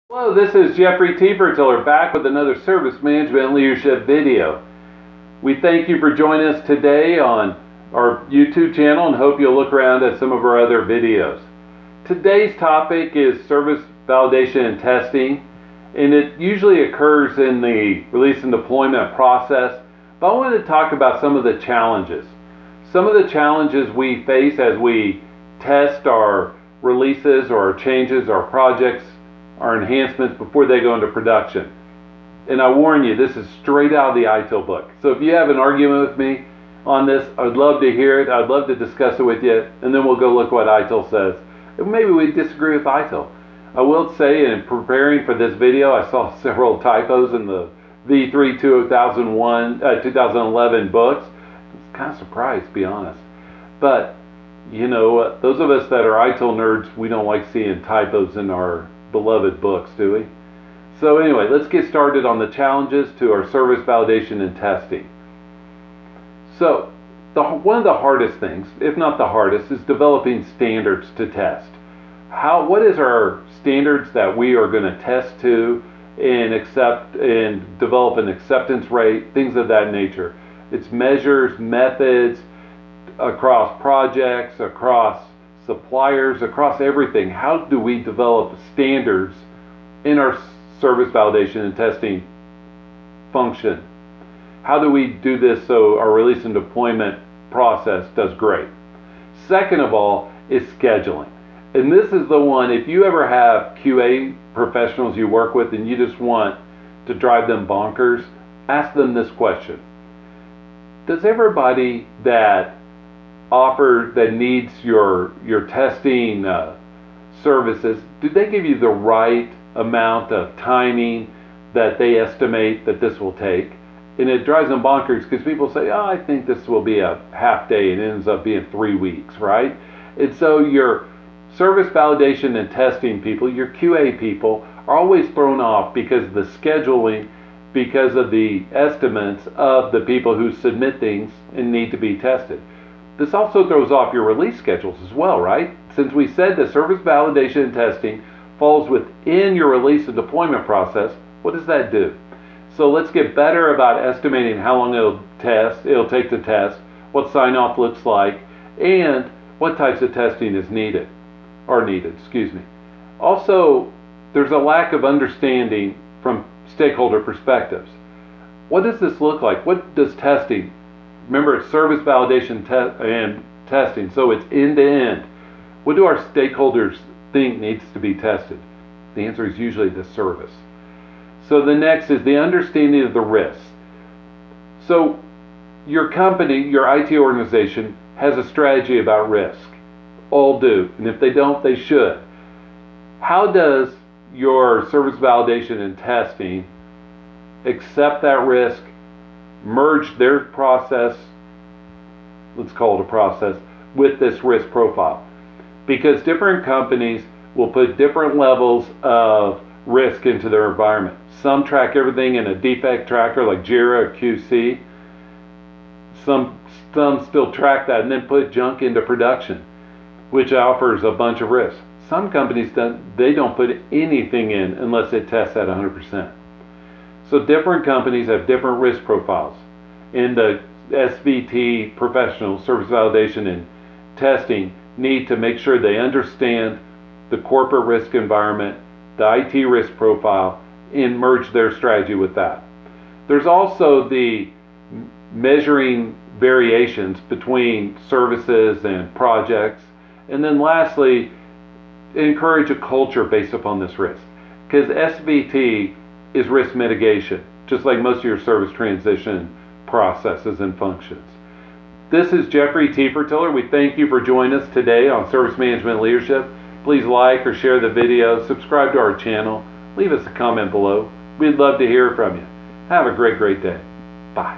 Hello, this is Jeffrey Tiefertiller back with another Service Management Leadership video. We thank you for joining us today on our YouTube channel and hope you'll look around at some of our other videos. Today's topic is service validation and testing, and it usually occurs in the release and deployment process, but I wanted to talk about some of the challenges. Some of the challenges we face as we test our releases or our changes, our projects, our enhancements before they go into production. And I warn you, this is straight out of the ITIL book. So if you have an argument with me on this, I'd love to hear it. I'd love to discuss it with you, and then we'll go look what ITIL says. And maybe we disagree with ITIL. I will say, in preparing for this video, I saw several typos in the V3 2011 books. I was kind of surprised, to be honest. But, you know, those of us that are ITIL nerds, we don't like seeing typos in our beloved books, do we? So anyway, let's get started on the challenges to our service validation and testing. So one of the hardest things, if not the hardest, is developing standards to test. What is our standards that we are going to test to and accept and develop an acceptance rate, things of that nature. It's measures, methods across projects, across suppliers, across everything. How do we develop standards in our service validation and testing function? How do we do this so our release and deployment process does great? Second of all is scheduling. And this is the one, if you ever have QA professionals you work with and you just want to drive them bonkers, ask them this question. Does everybody that needs your testing services, do they give you the right amount of timing that they estimate that this will take? And it drives them bonkers because people say, oh, I think this will be a half day, and it ends up being 3 weeks, right? And so your service validation and testing people, your QA people, are always thrown off because of the scheduling, because of the estimates of the people who submit things and need to be tested. This also throws off your release schedules as well, right? Since we said that service validation and testing falls within your release and deployment process, what does that do? So let's get better about estimating how long it'll take to test, what sign-off looks like, and what types of testing is needed. Also, there's a lack of understanding from stakeholder perspectives. What does this look like? What does testing? Remember, it's service validation and testing, so it's end-to-end. What do our stakeholders think needs to be tested? The answer is usually the service. So the next is the understanding of the risks. So your company, your IT organization, has a strategy about risk. All do, and if they don't, they should. How does your service validation and testing accept that risk, merge their process, let's call it a process, with this risk profile? Because different companies will put different levels of risk into their environment. Some track everything in a defect tracker like Jira or QC. Some still track that and then put junk into production, which offers a bunch of risks. Some companies don't put anything in unless it tests at 100%. So different companies have different risk profiles. And the SVT professionals, service validation and testing, need to make sure they understand the corporate risk environment, the IT risk profile, and merge their strategy with that. There's also the measuring variations between services and projects. And then lastly, encourage a culture based upon this risk. Because SVT is risk mitigation, just like most of your service transition processes and functions. This is Jeffrey Tiefertiller. We thank you for joining us today on Service Management Leadership. Please like or share the video, subscribe to our channel, leave us a comment below. We'd love to hear from you. Have a great day. Bye.